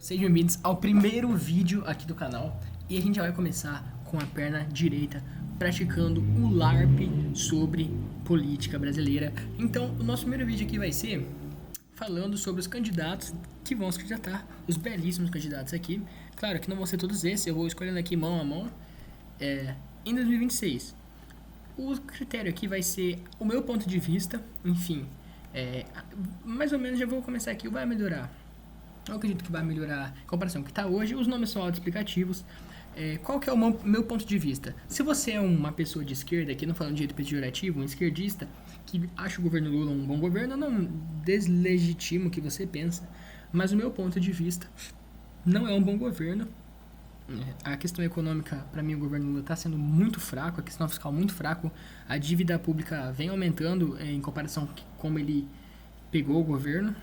Sejam bem-vindos ao primeiro vídeo aqui do canal e a gente já vai começar com a perna direita, praticando o LARP sobre política brasileira. Então, o nosso primeiro vídeo aqui vai ser falando sobre os candidatos que vão se candidatar, os belíssimos candidatos aqui. Claro que não vão ser todos esses, eu vou escolhendo aqui mão a mão em 2026. O critério aqui vai ser o meu ponto de vista, enfim, mais ou menos já vou começar aqui, vai melhorar. Eu acredito que vai melhorar a comparação que está hoje. Os nomes são autoexplicativos. Qual que é o meu ponto de vista? Se você é uma pessoa de esquerda, aqui não falando de jeito pejorativo, um esquerdista, que acha o governo Lula um bom governo, eu não deslegitimo o que você pensa, mas o meu ponto de vista não é um bom governo. A questão econômica, para mim, o governo Lula está sendo muito fraco, a questão fiscal muito fraco, a dívida pública vem aumentando em comparação com como ele pegou o governo.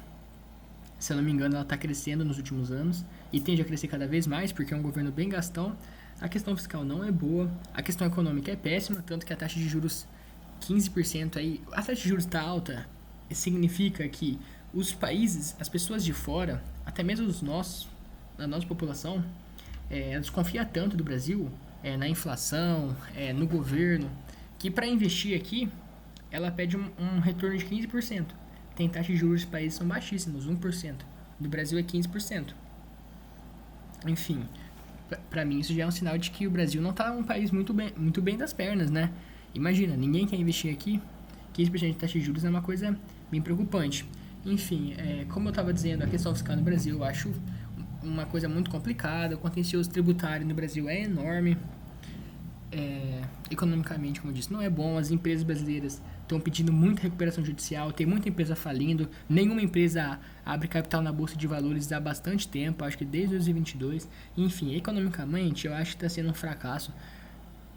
Se eu não me engano, ela está crescendo nos últimos anos e tende a crescer cada vez mais porque é um governo bem gastão. A questão fiscal não é boa, a questão econômica é péssima, tanto que a taxa de juros 15% aí, a taxa de juros está alta, significa que os países, as pessoas de fora, até mesmo os nossos, a nossa população, desconfia tanto do Brasil, na inflação, no governo, que para investir aqui, ela pede um retorno de 15%. Tem taxa de juros dos países são baixíssimos, 1%. Do Brasil é 15%. Enfim, pra mim isso já é um sinal de que o Brasil não tá um país muito bem das pernas, né? Imagina, ninguém quer investir aqui, 15% de taxa de juros é uma coisa bem preocupante. Enfim, como eu estava dizendo, a questão fiscal no Brasil eu acho uma coisa muito complicada, o contencioso tributário no Brasil é enorme. Economicamente, como eu disse, não é bom. As empresas brasileiras estão pedindo muita recuperação judicial, tem muita empresa falindo, nenhuma empresa abre capital na bolsa de valores há bastante tempo, acho que desde 2022. Enfim, economicamente eu acho que está sendo um fracasso.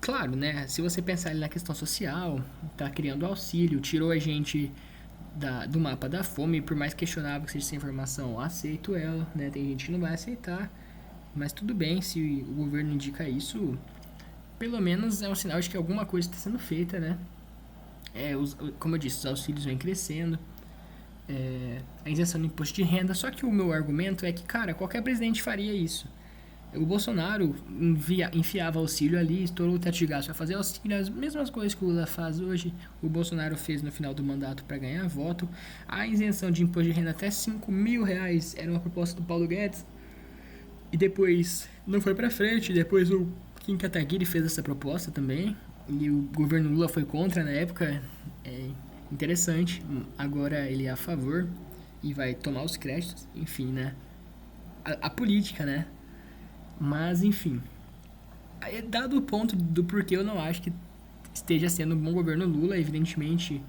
Claro, né, se você pensar ali na questão social, está criando auxílio, tirou a gente do mapa da fome, por mais questionável que seja essa informação, aceito ela, né, tem gente que não vai aceitar, mas tudo bem, se o governo indica isso, pelo menos é um sinal de que alguma coisa está sendo feita, né? Como eu disse, os auxílios vêm crescendo, a isenção do imposto de renda. Só que o meu argumento é que, cara, qualquer presidente faria isso. O Bolsonaro enfiava auxílio ali, estourou o teto de gasto para fazer auxílio, as mesmas coisas que o Lula faz hoje, o Bolsonaro fez no final do mandato para ganhar voto. A isenção de imposto de renda até R$ 5.000 era uma proposta do Paulo Guedes, e depois não foi para frente. Depois o Kim Kataguiri fez essa proposta também, e o governo Lula foi contra na época. Interessante. Agora ele é a favor e vai tomar os créditos. Enfim, né? A política, né? Mas, enfim. Dado o ponto do porquê eu não acho que esteja sendo um bom governo Lula, evidentemente,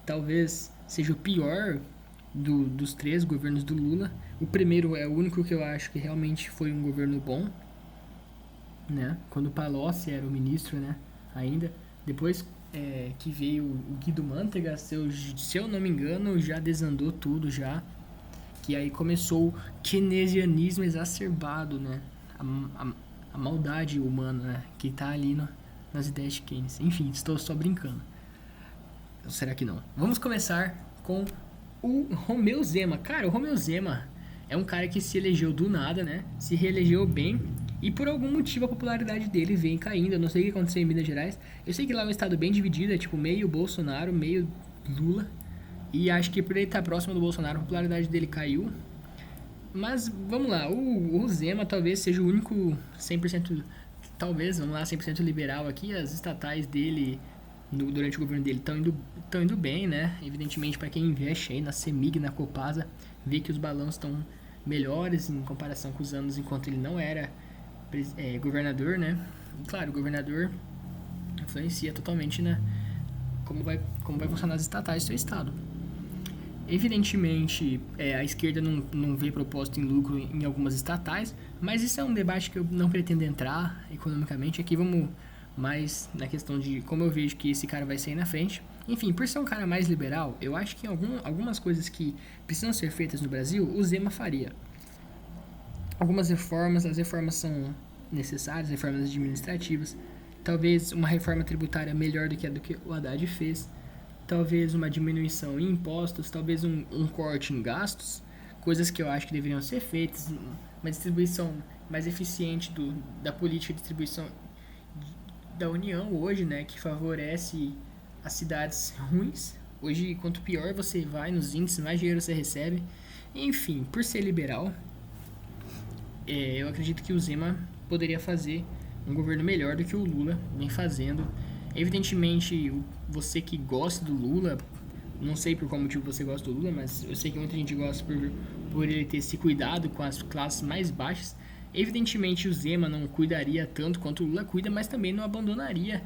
talvez seja o pior dos três governos do Lula. O primeiro é o único que eu acho que realmente foi um governo bom, né? Quando o Palocci era o ministro, né? Ainda. Depois que veio o Guido Mantega, se eu não me engano, já desandou tudo já. Que aí começou o keynesianismo exacerbado, né? A maldade humana, né? Que tá ali nas ideias de Keynes. Enfim, estou só brincando. Ou será que não? Vamos começar com o Romeu Zema. Cara, o Romeu Zema é um cara que se elegeu do nada, né? Se reelegeu bem. E por algum motivo a popularidade dele vem caindo. Eu não sei o que aconteceu em Minas Gerais. Eu sei que lá é um estado bem dividido, é tipo meio Bolsonaro, meio Lula. E acho que por ele estar próximo do Bolsonaro, a popularidade dele caiu. Mas vamos lá, o Zema talvez seja o único 100%, talvez, vamos lá, 100% liberal aqui. As estatais dele, durante o governo dele, estão indo bem, né? Evidentemente, para quem investe aí na CEMIG, na Copasa, vê que os balões estão melhores em comparação com os anos enquanto ele não era governador, né? E, claro, o governador influencia totalmente, né? Como vai funcionar as estatais do seu estado. Evidentemente, a esquerda não vê propósito em lucro em algumas estatais, mas isso é um debate que eu não pretendo entrar economicamente. Aqui vamos mais na questão de como eu vejo que esse cara vai sair na frente. Enfim, por ser um cara mais liberal, eu acho que algumas coisas que precisam ser feitas no Brasil, o Zema faria. Algumas reformas, as reformas são necessárias, reformas administrativas. Talvez uma reforma tributária melhor do que o Haddad fez. Talvez uma diminuição em impostos, talvez um corte em gastos. coisas que eu acho que deveriam ser feitas, uma distribuição mais eficiente da política de distribuição da União hoje, né, que favorece as cidades ruins. Hoje, quanto pior você vai nos índices, mais dinheiro você recebe. Enfim, por ser liberal, eu acredito que o Zema poderia fazer um governo melhor do que o Lula vem fazendo. Evidentemente, você que gosta do Lula, não sei por qual motivo você gosta do Lula, mas eu sei que muita gente gosta por ele ter esse cuidado com as classes mais baixas. Evidentemente, o Zema não cuidaria tanto quanto o Lula cuida, mas também não abandonaria.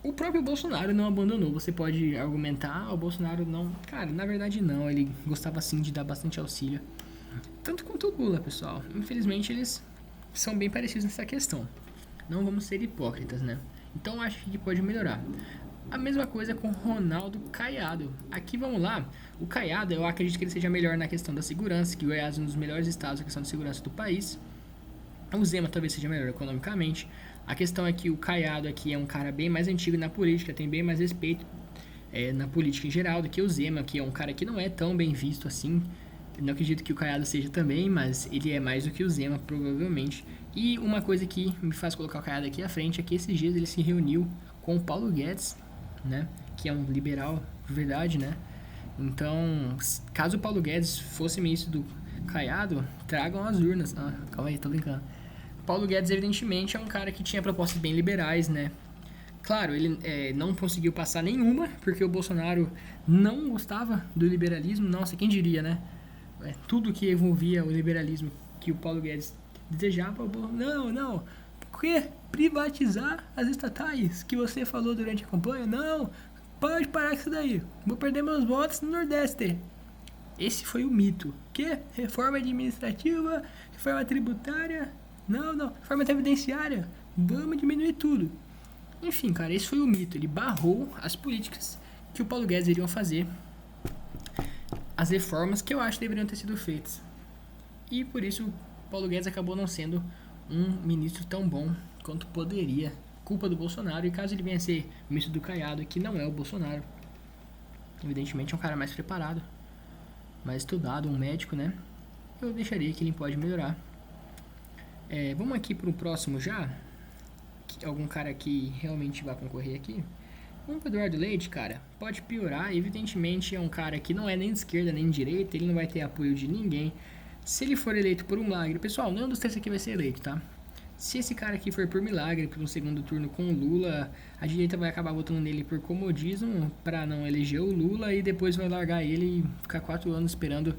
O próprio Bolsonaro não abandonou. Você pode argumentar, o Bolsonaro não... Cara, na verdade não, ele gostava sim de dar bastante auxílio. Tanto quanto o Lula, pessoal. Infelizmente, eles são bem parecidos nessa questão. Não vamos ser hipócritas, né? Então, acho que pode melhorar. A mesma coisa com Ronaldo Caiado. Aqui, vamos lá. O Caiado, eu acredito que ele seja melhor na questão da segurança, que Goiás é um dos melhores estados na questão de segurança do país. O Zema talvez seja melhor economicamente. A questão é que o Caiado aqui é um cara bem mais antigo na política, tem bem mais respeito na política em geral do que o Zema, que é um cara que não é tão bem visto assim. Eu não acredito que o Caiado seja também, mas ele é mais do que o Zema, provavelmente. E uma coisa que me faz colocar o Caiado aqui à frente é que esses dias ele se reuniu com o Paulo Guedes, né? Que é um liberal de verdade, né? Então, caso o Paulo Guedes fosse ministro do Caiado, tragam as urnas. Ah, calma aí, tô brincando. Paulo Guedes, evidentemente, é um cara que tinha propostas bem liberais, né? Claro, ele não conseguiu passar nenhuma, porque o Bolsonaro não gostava do liberalismo. Nossa, quem diria, né? Tudo que envolvia o liberalismo que o Paulo Guedes desejava, não, por que privatizar as estatais que você falou durante a campanha? Não, pode parar com isso daí, vou perder meus votos no Nordeste. Esse foi o mito. Que? Reforma administrativa, reforma tributária, não, reforma previdenciária, vamos diminuir tudo. Enfim, cara, esse foi o mito, ele barrou as políticas que o Paulo Guedes iriam fazer, as reformas que eu acho que deveriam ter sido feitas. E por isso o Paulo Guedes acabou não sendo um ministro tão bom quanto poderia. Culpa do Bolsonaro. E caso ele venha a ser ministro do Caiado, que não é o Bolsonaro, evidentemente é um cara mais preparado, mais estudado, um médico, né? Eu deixaria que ele pode melhorar. Vamos aqui pro próximo já. Algum cara que realmente vai concorrer aqui. O Eduardo Leite, cara, pode piorar. Evidentemente é um cara que não é nem de esquerda nem de direita, ele não vai ter apoio de ninguém. Se ele for eleito por um milagre, pessoal, nenhum dos três aqui vai ser eleito, tá? Se esse cara aqui for por milagre, por um segundo turno com o Lula, a direita vai acabar votando nele por comodismo, pra não eleger o Lula, e depois vai largar ele e ficar 4 anos esperando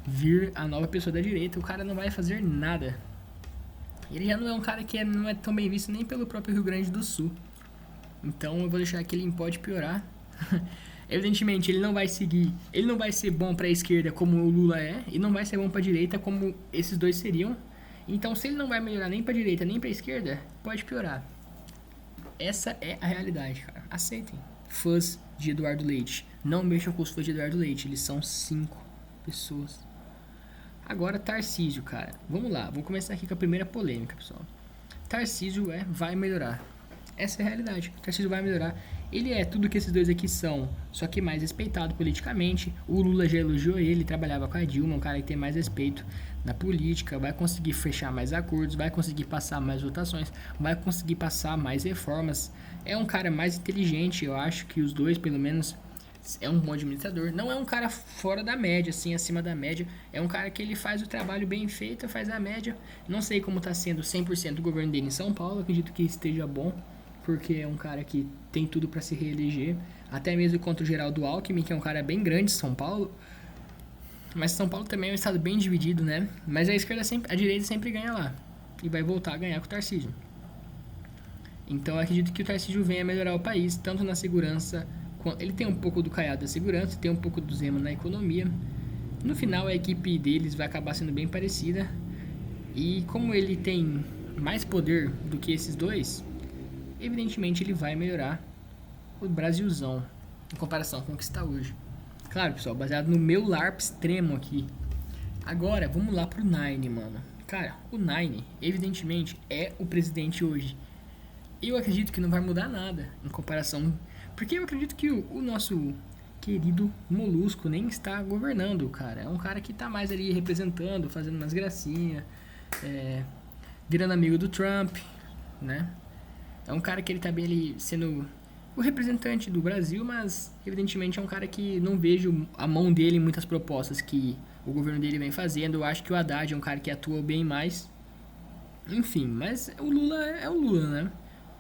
vir a nova pessoa da direita. O cara não vai fazer nada. Ele já não é um cara que não é tão bem visto nem pelo próprio Rio Grande do Sul. Então eu vou deixar que ele pode piorar. Evidentemente, ele não vai seguir, ele não vai ser bom para a esquerda como o Lula é, e não vai ser bom para a direita como esses dois seriam. Então, se ele não vai melhorar nem para a direita nem para a esquerda, pode piorar. Essa é a realidade, cara. Aceitem. Fãs de Eduardo Leite, não mexam com os fãs de Eduardo Leite, eles são 5 pessoas. Agora, Tarcísio, cara. Vamos lá, vou começar aqui com a primeira polêmica, pessoal. Tarcísio vai melhorar. Essa é a realidade. O Tarcísio vai melhorar. Ele é tudo que esses dois aqui são, só que mais respeitado politicamente. O Lula já elogiou ele, trabalhava com a Dilma, um cara que tem mais respeito na política, vai conseguir fechar mais acordos, vai conseguir passar mais votações, vai conseguir passar mais reformas. É um cara mais inteligente, eu acho que os dois, pelo menos, é um bom administrador. Não é um cara fora da média, assim, acima da média. É um cara que ele faz o trabalho bem feito, faz a média. Não sei como está sendo 100% o governo dele em São Paulo, acredito que esteja bom, porque é um cara que tem tudo para se reeleger, até mesmo contra o Geraldo Alckmin, que é um cara bem grande de São Paulo. Mas São Paulo também é um estado bem dividido, né? Mas a direita sempre ganha lá, e vai voltar a ganhar com o Tarcísio. Então eu acredito que o Tarcísio venha melhorar o país, tanto na segurança, ele tem um pouco do Caiado da segurança, tem um pouco do Zema na economia. No final a equipe deles vai acabar sendo bem parecida, e como ele tem mais poder do que esses dois, evidentemente ele vai melhorar o Brasilzão em comparação com o que está hoje. Claro, pessoal, baseado no meu LARP extremo aqui. Agora, vamos lá pro Nine, mano. Cara, o Nine, evidentemente, é o presidente hoje. Eu acredito que não vai mudar nada em comparação... Porque eu acredito que o nosso querido Molusco nem está governando, cara. É um cara que tá mais ali representando, fazendo umas gracinhas, virando amigo do Trump, né? É um cara que ele tá bem ali sendo o representante do Brasil, mas evidentemente é um cara que não vejo a mão dele em muitas propostas que o governo dele vem fazendo. Eu acho que o Haddad é um cara que atua bem mais. Enfim, mas o Lula é o Lula, né?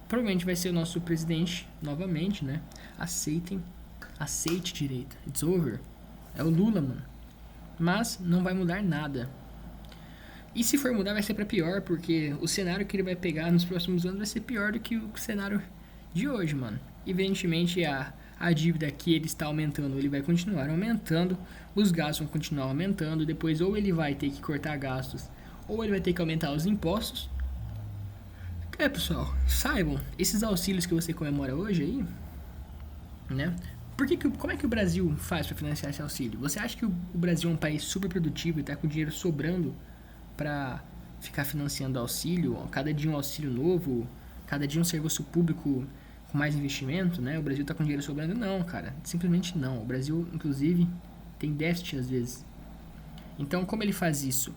Provavelmente vai ser o nosso presidente novamente, né? Aceite direita. It's over. É o Lula, mano. Mas não vai mudar nada. E se for mudar vai ser pra pior, porque o cenário que ele vai pegar nos próximos anos vai ser pior do que o cenário de hoje, mano. Evidentemente a dívida que ele está aumentando, ele vai continuar aumentando, os gastos vão continuar aumentando, depois ou ele vai ter que cortar gastos, ou ele vai ter que aumentar os impostos. Pessoal, saibam, esses auxílios que você comemora hoje aí, né? Como é que o Brasil faz para financiar esse auxílio? Você acha que o Brasil é um país super produtivo e está com dinheiro sobrando para ficar financiando auxílio? Cada dia um auxílio novo, cada dia um serviço público com mais investimento, né? O Brasil está com dinheiro sobrando? Não, cara, simplesmente não. O Brasil, inclusive, tem déficit às vezes. Então, como ele faz isso?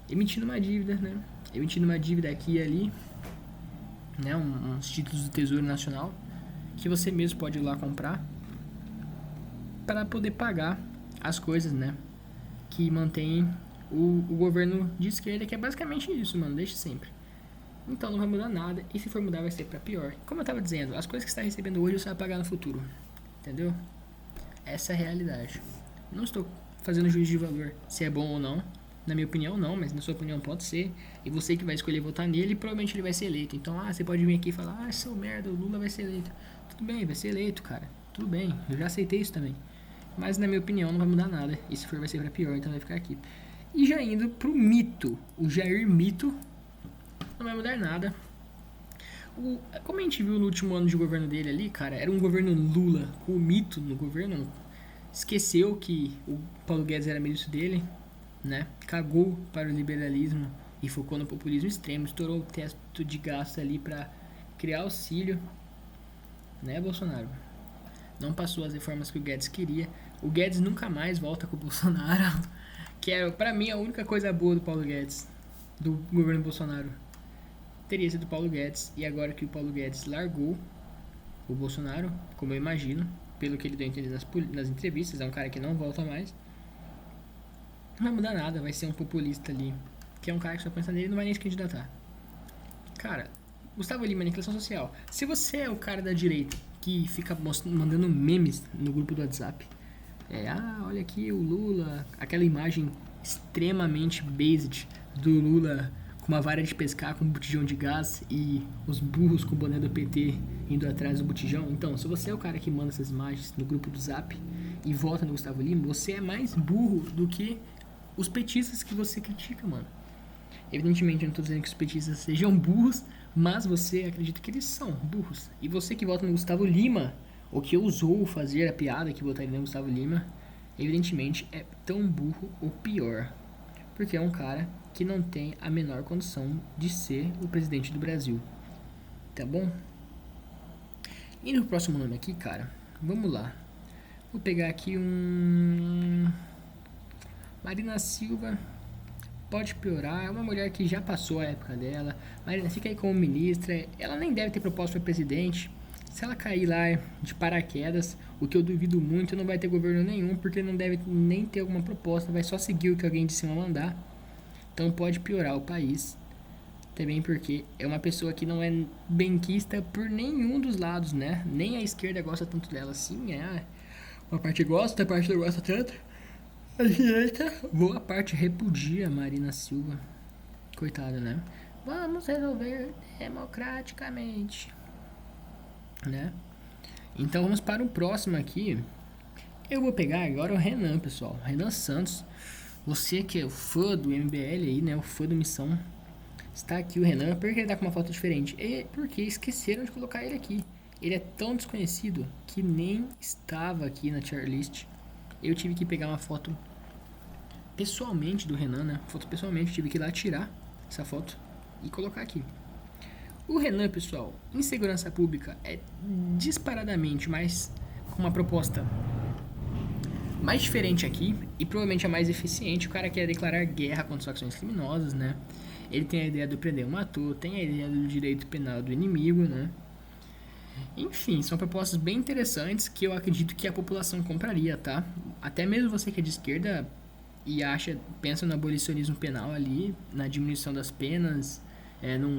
Emitindo uma dívida, né? Emitindo uma dívida aqui e ali, né? Uns títulos do Tesouro Nacional que você mesmo pode ir lá comprar para poder pagar as coisas, né? Que mantém o governo de esquerda, que é basicamente isso, mano. Deixa sempre. Então não vai mudar nada. E se for mudar vai ser pra pior. Como eu tava dizendo, as coisas que você está recebendo hoje você vai pagar no futuro. Entendeu? Essa é a realidade. Não estou fazendo juízo de valor se é bom ou não. Na minha opinião não, mas na sua opinião pode ser. E você que vai escolher votar nele, provavelmente ele vai ser eleito. Então, você pode vir aqui e falar, seu merda, o Lula vai ser eleito. Tudo bem, vai ser eleito, cara. Tudo bem, eu já aceitei isso também. Mas na minha opinião não vai mudar nada. E se for vai ser pra pior, então vai ficar aqui. E já indo pro mito, o Jair Mito, não vai mudar nada. Como a gente viu no último ano de governo dele ali, cara, era um governo Lula com o mito no governo. Esqueceu que o Paulo Guedes era ministro dele, né? Cagou para o liberalismo e focou no populismo extremo. Estourou o teto de gasto ali para criar auxílio, né, Bolsonaro? Não passou as reformas que o Guedes queria. O Guedes nunca mais volta com o Bolsonaro, que é, pra mim, a única coisa boa do Paulo Guedes, do governo Bolsonaro. Teria sido o Paulo Guedes. E agora que o Paulo Guedes largou o Bolsonaro, como eu imagino, pelo que ele deu a entender nas entrevistas, é um cara que não volta mais. Não vai mudar nada, vai ser um populista ali, que é um cara que só pensa nele e não vai nem se candidatar. Cara, Gustavo Lima, aniquilação social. Se você é o cara da direita que fica mandando memes no grupo do WhatsApp, olha aqui o Lula, aquela imagem extremamente based do Lula com uma vara de pescar com um botijão de gás e os burros com o boné do PT indo atrás do botijão. Então, se você é o cara que manda essas imagens no grupo do Zap e vota no Gustavo Lima, você é mais burro do que os petistas que você critica, mano. Evidentemente, eu não tô dizendo que os petistas sejam burros, mas você acredita que eles são burros. E você que vota no Gustavo Lima, ou que ousou fazer a piada que votaria no Gustavo Lima, evidentemente é tão burro ou pior. Porque é um cara que não tem a menor condição de ser o presidente do Brasil. Tá bom? Indo pro próximo nome aqui, cara. Vamos lá. Vou pegar aqui Marina Silva. Pode piorar, é uma mulher que já passou a época dela. Marina fica aí como ministra. Ela nem deve ter proposta para presidente. Se ela cair lá de paraquedas, o que eu duvido muito, não vai ter governo nenhum, porque não deve nem ter alguma proposta, vai só seguir o que alguém de cima mandar. Então pode piorar o país. Também porque é uma pessoa que não é benquista por nenhum dos lados, né? Nem a esquerda gosta tanto dela assim, uma parte gosta, a parte não gosta tanto. A direita, boa parte repudia Marina Silva. Coitada, né? Vamos resolver democraticamente, né? Então vamos para o próximo aqui. Eu vou pegar agora o Renan, pessoal. Renan Santos. Você que é o fã do MBL aí, né? O fã do Missão. Está aqui o Renan. Por que ele tá com uma foto diferente? É porque esqueceram de colocar ele aqui. Ele é tão desconhecido que nem estava aqui na tier list. Eu tive que pegar uma foto pessoalmente do Renan, né? Foto pessoalmente, tive que ir lá tirar essa foto e colocar aqui. O Renan, pessoal, em segurança pública é disparadamente, mas com uma proposta Mais diferente aqui, e provavelmente a mais eficiente, o cara quer declarar guerra contra as facções criminosas, né? Ele tem a ideia do prender ou matou, tem a ideia do direito penal do inimigo, né? Enfim, são propostas bem interessantes que eu acredito que a população compraria, tá? Até mesmo você que é de esquerda e pensa no abolicionismo penal ali, na diminuição das penas,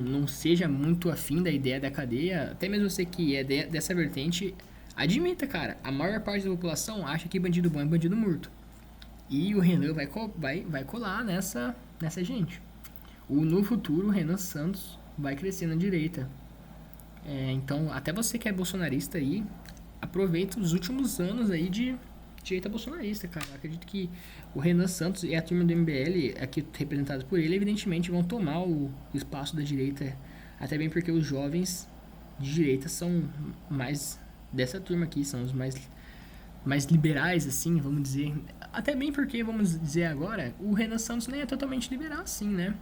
não seja muito afim da ideia da cadeia, até mesmo você que é dessa vertente, admita, cara, a maior parte da população acha que bandido bom é bandido morto. E o Renan vai colar nessa gente. No futuro, o Renan Santos vai crescer na direita. Então, até você que é bolsonarista aí, aproveita os últimos anos aí de direita bolsonarista, cara. Eu acredito que o Renan Santos e a turma do MBL, aqui representados por ele, evidentemente vão tomar o espaço da direita. Até bem porque os jovens de direita são mais dessa turma aqui, são os mais liberais, assim, vamos dizer. Até bem porque, vamos dizer agora, o Renan Santos nem é totalmente liberal assim, né?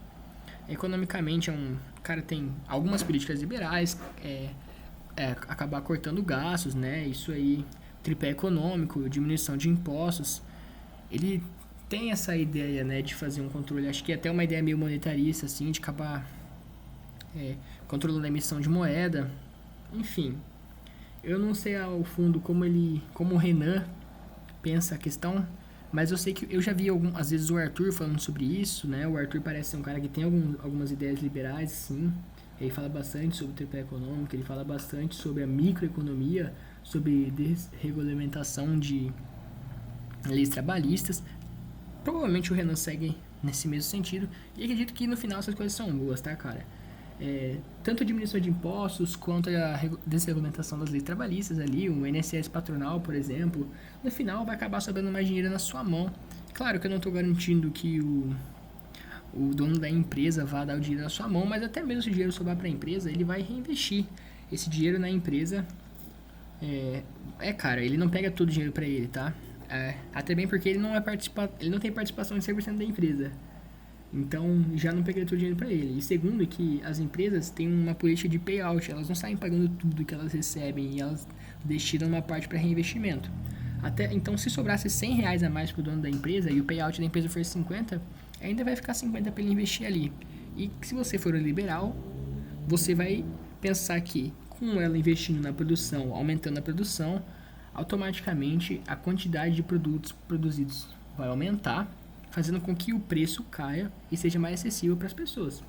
Economicamente, o cara tem algumas políticas liberais, acabar cortando gastos, né? Isso aí, tripé econômico, diminuição de impostos. Ele tem essa ideia, né, de fazer um controle, acho que é até uma ideia meio monetarista, assim, de acabar controlando a emissão de moeda. Enfim, eu não sei ao fundo como o Renan pensa a questão, mas eu sei que eu já vi às vezes o Arthur falando sobre isso, né? O Arthur parece ser um cara que tem algumas ideias liberais, sim. Ele fala bastante sobre o tripé econômico, ele fala bastante sobre a microeconomia, sobre desregulamentação de leis trabalhistas. Provavelmente o Renan segue nesse mesmo sentido e acredito que no final essas coisas são boas, tá, cara? Tanto a diminuição de impostos quanto a desregulamentação das leis trabalhistas ali, o INSS patronal, por exemplo, no final vai acabar sobrando mais dinheiro na sua mão. Claro que eu não estou garantindo que o dono da empresa vá dar o dinheiro na sua mão, mas até mesmo se o dinheiro sobrar para a empresa, ele vai reinvestir esse dinheiro na empresa. Cara, ele não pega todo o dinheiro para ele, tá? Até bem porque ele não tem participação em 100% da empresa. Então, já não pegaria todo o dinheiro para ele. E segundo, que as empresas têm uma política de payout. Elas não saem pagando tudo que elas recebem e elas destinam uma parte para reinvestimento. Então, se sobrasse R$100 a mais para o dono da empresa e o payout da empresa for 50, ainda vai ficar 50 para ele investir ali. E se você for um liberal, você vai pensar que com ela investindo na produção, aumentando a produção, automaticamente a quantidade de produtos produzidos vai aumentar, fazendo com que o preço caia e seja mais acessível para as pessoas.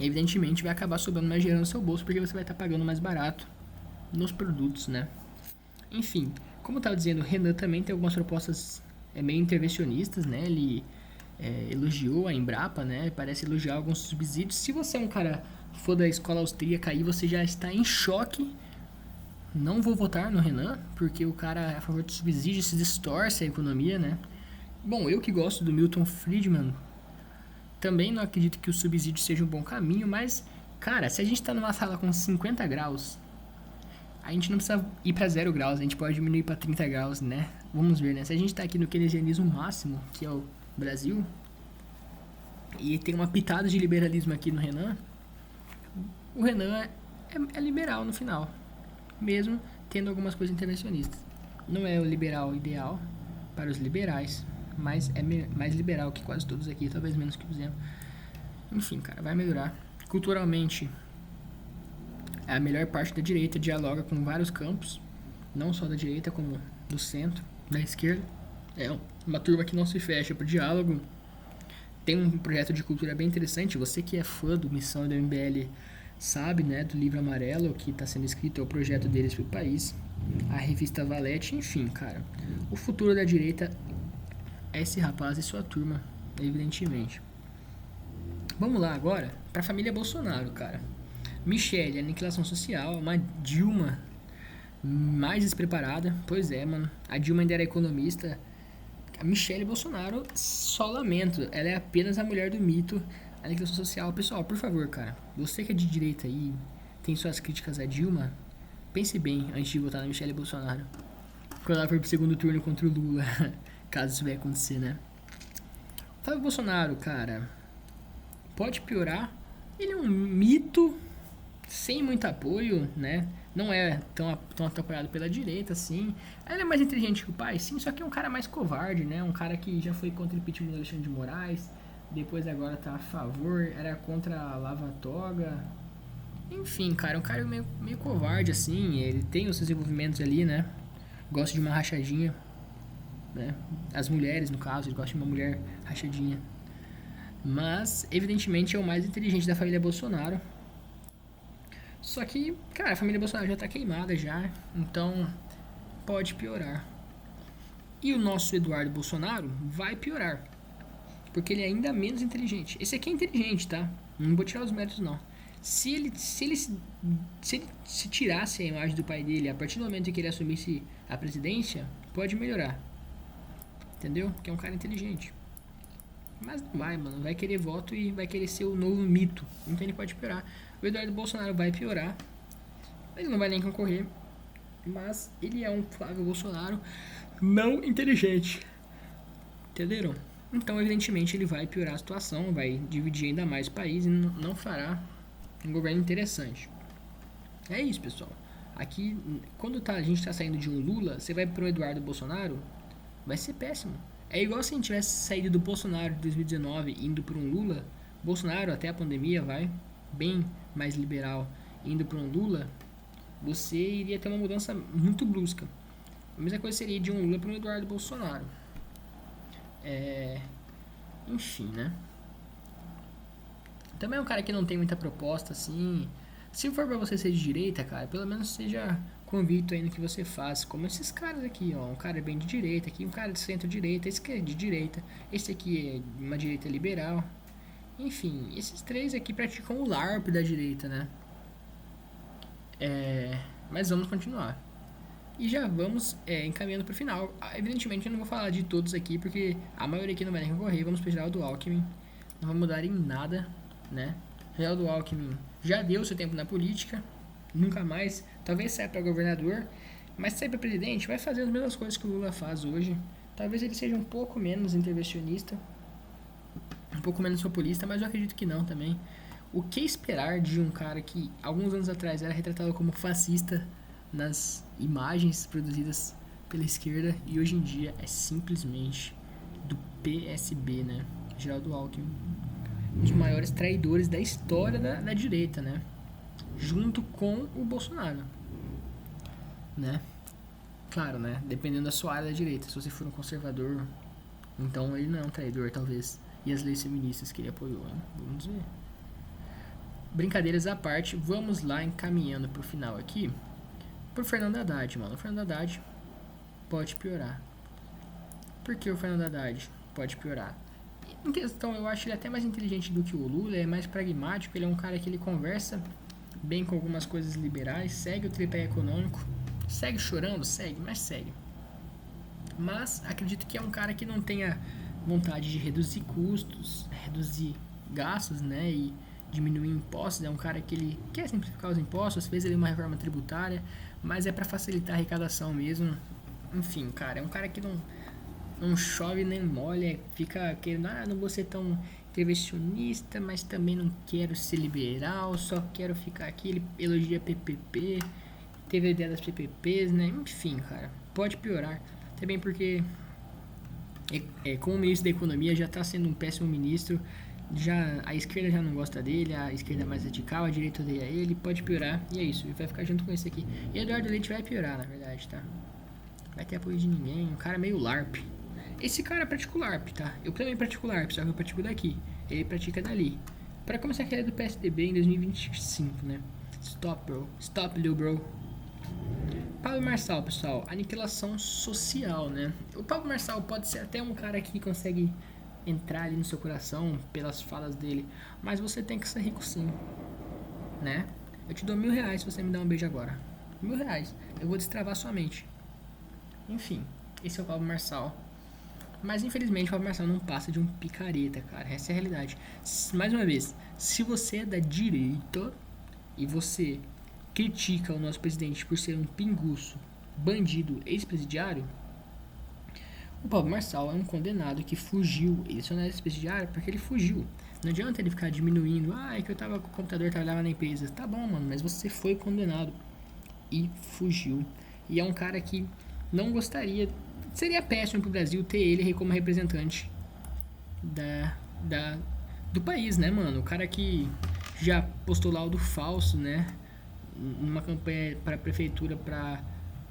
Evidentemente vai acabar sobrando mais dinheiro no seu bolso porque você vai estar pagando mais barato nos produtos, né? Enfim, como eu estava dizendo, o Renan também tem algumas propostas meio intervencionistas, né? Ele elogiou a Embrapa, né? Parece elogiar alguns subsídios. Se você é um cara for da escola austríaca aí, você já está em choque. Não vou votar no Renan, porque o cara é a favor de subsídios, se distorce a economia, né? Bom, eu que gosto do Milton Friedman, também não acredito que o subsídio seja um bom caminho, mas, cara, se a gente tá numa sala com 50 graus, a gente não precisa ir para 0 graus, a gente pode diminuir para 30 graus, né? Vamos ver, né? Se a gente tá aqui no keynesianismo máximo, que é o Brasil, e tem uma pitada de liberalismo aqui no Renan, o Renan é liberal no final, mesmo tendo algumas coisas intervencionistas. Não é o liberal ideal para os liberais, mas é mais liberal que quase todos aqui, talvez menos que o Zeno. Enfim, cara, vai melhorar. Culturalmente, a melhor parte da direita dialoga com vários campos, não só da direita, como do centro, da esquerda. É uma turma que não se fecha pro diálogo. Tem um projeto de cultura bem interessante. Você que é fã do Missão do MBL sabe, né, do Livro Amarelo que está sendo escrito, é o projeto deles pro país. A revista Valete, enfim, cara. O futuro da direita é esse rapaz e sua turma, evidentemente. Vamos lá agora pra família Bolsonaro, cara. Michele, aniquilação social, uma Dilma mais despreparada. Pois é, mano. A Dilma ainda era economista. A Michele Bolsonaro, só lamento. Ela é apenas a mulher do mito. Aniquilação social. Pessoal, por favor, cara. Você que é de direita aí, tem suas críticas a Dilma, pense bem antes de votar na Michele Bolsonaro. Quando ela for pro segundo turno contra o Lula. Caso isso vai acontecer, né? Flávio Bolsonaro, cara, pode piorar. Ele é um mito sem muito apoio, né? Não é tão apoiado pela direita, assim. Ele é mais inteligente que o pai, sim, só que é um cara mais covarde, né? Um cara que já foi contra o impeachment do Alexandre de Moraes, depois agora tá a favor, era contra a Lava Toga. Enfim, cara, é um cara meio covarde, assim. Ele tem os seus envolvimentos ali, né? Gosta de uma rachadinha, né? As mulheres, no caso, ele gosta de uma mulher rachadinha. Mas, evidentemente, é o mais inteligente da família Bolsonaro. Só que, cara, a família Bolsonaro já tá queimada já, então pode piorar. E o nosso Eduardo Bolsonaro vai piorar, porque ele é ainda menos inteligente. Esse aqui é inteligente, tá? Não vou tirar os méritos, não. Se tirasse a imagem do pai dele a partir do momento em que ele assumisse a presidência, pode melhorar. Entendeu? Porque é um cara inteligente. Mas não vai, mano. Vai querer voto e vai querer ser o novo mito. Então ele pode piorar. O Eduardo Bolsonaro vai piorar. Ele não vai nem concorrer. Mas ele é um Flávio Bolsonaro não inteligente. Entenderam? Então, evidentemente, ele vai piorar a situação. Vai dividir ainda mais o país e não fará um governo interessante. É isso, pessoal. Aqui, quando a gente tá saindo de um Lula, você vai pro Eduardo Bolsonaro, vai ser péssimo. É igual se a gente tivesse saído do Bolsonaro de 2019 indo para um Lula. Bolsonaro, até a pandemia, vai bem mais liberal, indo para um Lula, você iria ter uma mudança muito brusca. A mesma coisa seria de um Lula para um Eduardo Bolsonaro. Enfim, né? Também é um cara que não tem muita proposta, assim. Se for pra você ser de direita, cara, pelo menos seja convicto aí no que você faz. Como esses caras aqui, ó. Um cara bem de direita aqui, um cara de centro-direita, esse que é de direita, esse aqui é de uma direita liberal. Enfim, esses três aqui praticam o LARP da direita, né? Mas vamos continuar. E já vamos encaminhando pro final. Evidentemente eu não vou falar de todos aqui, porque a maioria aqui não vai nem concorrer. Vamos pro Geraldo Alckmin. Não vai mudar em nada, né? Geraldo Alckmin já deu seu tempo na política, nunca mais, talvez saia para governador, mas sair para presidente vai fazer as mesmas coisas que o Lula faz hoje. Talvez ele seja um pouco menos intervencionista, um pouco menos populista, mas eu acredito que não também. O que esperar de um cara que alguns anos atrás era retratado como fascista nas imagens produzidas pela esquerda e hoje em dia é simplesmente do PSB, né? Geraldo Alckmin, um dos maiores traidores da história da direita, né? Junto com o Bolsonaro, né? Claro, né? Dependendo da sua área da direita. Se você for um conservador, então ele não é um traidor, talvez. E as leis feministas que ele apoiou, hein? Vamos ver. Brincadeiras à parte, vamos lá encaminhando pro final aqui. Pro Fernando Haddad, mano. O Fernando Haddad pode piorar. Por que o Fernando Haddad pode piorar? Em questão, eu acho ele até mais inteligente do que o Lula, é mais pragmático, ele é um cara que ele conversa bem com algumas coisas liberais, segue o tripé econômico, segue chorando, segue, mas segue. Mas acredito que é um cara que não tenha vontade de reduzir custos, reduzir gastos, né, e diminuir impostos. É um cara que ele quer simplificar os impostos, fez ali uma reforma tributária, mas é para facilitar a arrecadação mesmo. Enfim, cara, é um cara que não chove nem molha, fica querendo, não vou ser tão intervencionista, mas também não quero ser liberal, só quero ficar aqui. Ele elogia PPP, teve a ideia das PPPs, né? Enfim, cara, pode piorar. Também porque, como ministro da Economia, já está sendo um péssimo ministro. Já a esquerda já não gosta dele, a esquerda é mais radical, a direita odeia ele, pode piorar, e é isso, ele vai ficar junto com esse aqui. E Eduardo Leite vai piorar, na verdade, tá? Vai ter apoio de ninguém, um cara meio LARP. Esse cara pratica o LARP, tá? Eu também pratico o LARP, só que eu pratico daqui. Ele pratica dali. Pra começar, que ele é do PSDB em 2025, né? Stop, bro. Stop, little bro. Pablo Marçal, pessoal. Aniquilação social, né? O Pablo Marçal pode ser até um cara que consegue entrar ali no seu coração pelas falas dele. Mas você tem que ser rico sim, né? Eu te dou R$1.000 se você me dar um beijo agora. R$1.000. Eu vou destravar sua mente. Enfim, esse é o Pablo Marçal. Mas infelizmente o Pablo Marçal não passa de um picareta, cara. Essa é a realidade. Mais uma vez, se você é da direita e você critica o nosso presidente por ser um pinguço, bandido, ex-presidiário, o Pablo Marçal é um condenado que fugiu. Ele só não é ex-presidiário porque ele fugiu. Não adianta ele ficar diminuindo. É que eu tava com o computador, trabalhava na empresa. Tá bom, mano, mas você foi condenado. e fugiu. E é um cara que não gostaria, seria péssimo pro Brasil ter ele como representante da, da, do país, né, mano? O cara que já postou laudo falso, né? Numa campanha para a prefeitura para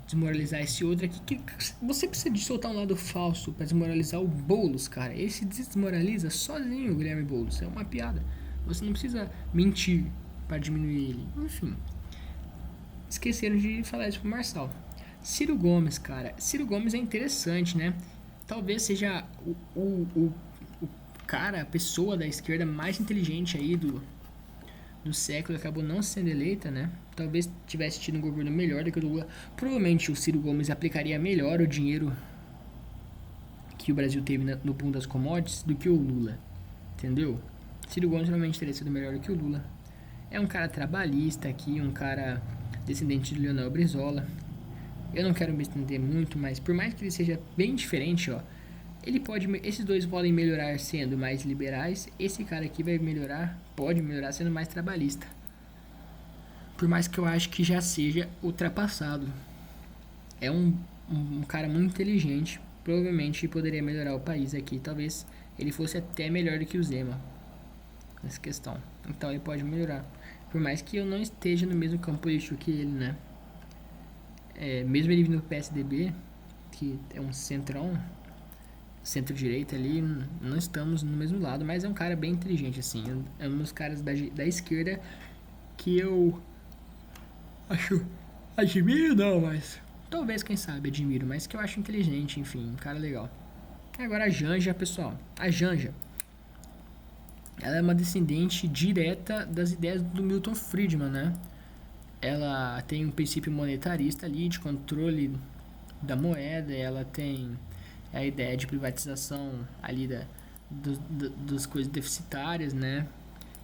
desmoralizar esse outro aqui. Que você precisa de soltar um lado falso para desmoralizar o Boulos, cara. Ele se desmoraliza sozinho, o Guilherme Boulos. É uma piada. Você não precisa mentir para diminuir ele. Enfim. Esqueceram de falar isso pro Marçal. Ciro Gomes, cara. Ciro Gomes é interessante, né? Talvez seja o cara, a pessoa da esquerda mais inteligente aí do século, acabou não sendo eleita, né? Talvez tivesse tido um governo melhor do que o do Lula. Provavelmente o Ciro Gomes aplicaria melhor o dinheiro que o Brasil teve no boom das commodities do que o Lula. Entendeu? Ciro Gomes realmente teria sido melhor do que o Lula. É um cara trabalhista aqui, um cara descendente de Leonel Brizola. Eu não quero me estender muito, mas por mais que ele seja bem diferente, ó, esses dois podem melhorar sendo mais liberais. Esse cara aqui pode melhorar sendo mais trabalhista. Por mais que eu acho que já seja ultrapassado. É um cara muito inteligente. Provavelmente poderia melhorar o país aqui. Talvez ele fosse até melhor do que o Zema nessa questão. Então ele pode melhorar. Por mais que eu não esteja no mesmo campo político que ele, né? Mesmo ele vindo do PSDB, que é um centro-direita ali, não estamos no mesmo lado, mas é um cara bem inteligente, assim. É um dos caras da esquerda que eu admiro, não, mas talvez, quem sabe, admiro, mas que eu acho inteligente, enfim, um cara legal. Agora a Janja, pessoal. A Janja, ela é uma descendente direta das ideias do Milton Friedman, né? Ela tem um princípio monetarista ali, de controle da moeda, ela tem a ideia de privatização ali das coisas deficitárias, né?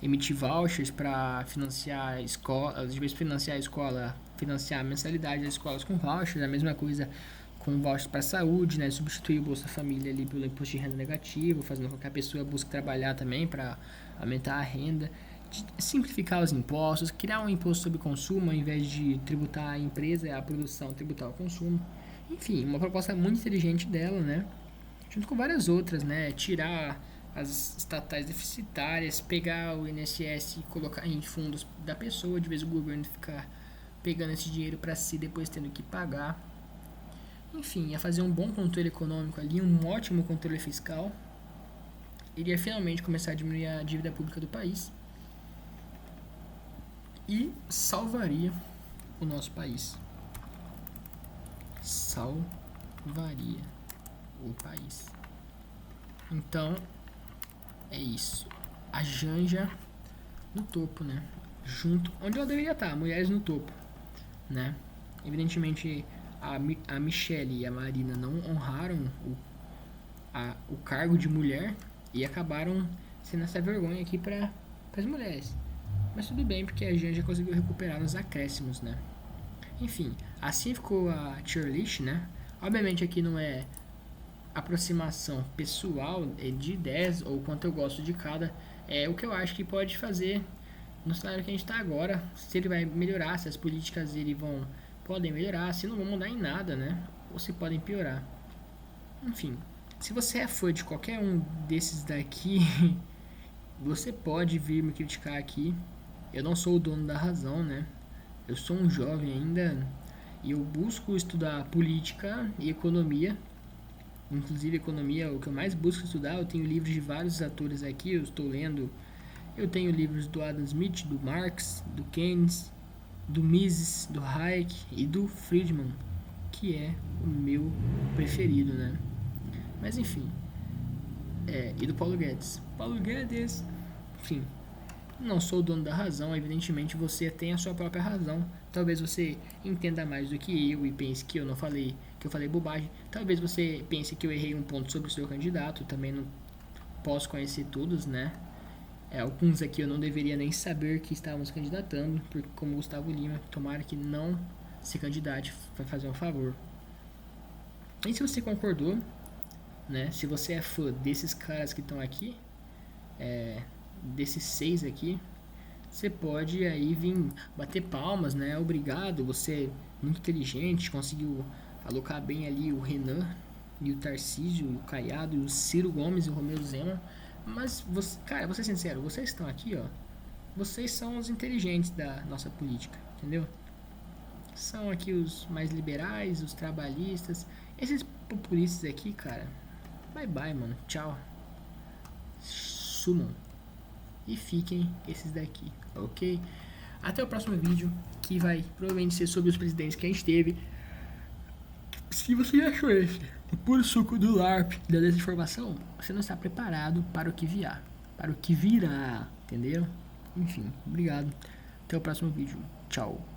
Emitir vouchers para financiar a escola, às vezes financiar a escola, financiar a mensalidade das escolas com vouchers, a mesma coisa com vouchers para a saúde, né? Substituir o Bolsa Família ali pelo imposto de renda negativo, fazendo com que a pessoa busque trabalhar também para aumentar a renda, simplificar os impostos, criar um imposto sobre consumo ao invés de tributar a empresa, a produção, tributar o consumo. Enfim, uma proposta muito inteligente dela, né? Junto com várias outras, né? Tirar as estatais deficitárias, pegar o INSS e colocar em fundos da pessoa, de vez o governo ficar pegando esse dinheiro para si, depois tendo que pagar. Enfim, ia fazer um bom controle econômico ali, um ótimo controle fiscal. Iria finalmente começar a diminuir a dívida pública do país. E salvaria o nosso país. Salvaria o país. Então, é isso. A Janja no topo, né? Junto, onde ela deveria estar, mulheres no topo, né? Evidentemente, a Michelle e a Marina não honraram o cargo de mulher e acabaram sendo essa vergonha aqui para as mulheres. Mas tudo bem, porque a Janja conseguiu recuperar nos acréscimos, né? Enfim, assim ficou a tier list, né? Obviamente aqui não é aproximação pessoal de ideias ou quanto eu gosto de cada. É o que eu acho que pode fazer no cenário que a gente está agora. Se ele vai melhorar, se as políticas dele podem melhorar, se não vão mudar em nada, né? Ou se podem piorar. Enfim, se você é fã de qualquer um desses daqui, você pode vir me criticar aqui. Eu não sou o dono da razão, né? Eu sou um jovem ainda e eu busco estudar política e economia. Inclusive economia é o que eu mais busco estudar. Eu tenho livros de vários atores aqui, eu estou lendo. Eu tenho livros do Adam Smith, do Marx, do Keynes, do Mises, do Hayek e do Friedman, que é o meu preferido, né? Mas enfim, e do Paulo Guedes. Paulo Guedes, enfim, não sou o dono da razão, evidentemente você tem a sua própria razão. Talvez você entenda mais do que eu e pense que eu falei bobagem. Talvez você pense que eu errei um ponto sobre o seu candidato, também não posso conhecer todos, né? Alguns aqui eu não deveria nem saber que estávamos candidatando, porque como Gustavo Lima, tomara que não se candidate, vai fazer um favor. E se você concordou, né? Se você é fã desses caras que estão aqui, desses 6 aqui, você pode aí vir bater palmas, né? Obrigado, você é muito inteligente, conseguiu alocar bem ali o Renan e o Tarcísio, o Caiado, e o Ciro Gomes e o Romeu Zema. Mas, você, cara, vou ser sincero, vocês estão aqui, ó. Vocês são os inteligentes da nossa política, entendeu? São aqui os mais liberais, os trabalhistas. Esses populistas aqui, cara, bye bye, mano. Tchau. Sumam. E fiquem esses daqui, ok? Até o próximo vídeo, que vai provavelmente ser sobre os presidentes que a gente teve. Se você achou esse o puro suco do LARP da desinformação, você não está preparado para o que virá. Para o que virá, entendeu? Enfim, obrigado. Até o próximo vídeo. Tchau.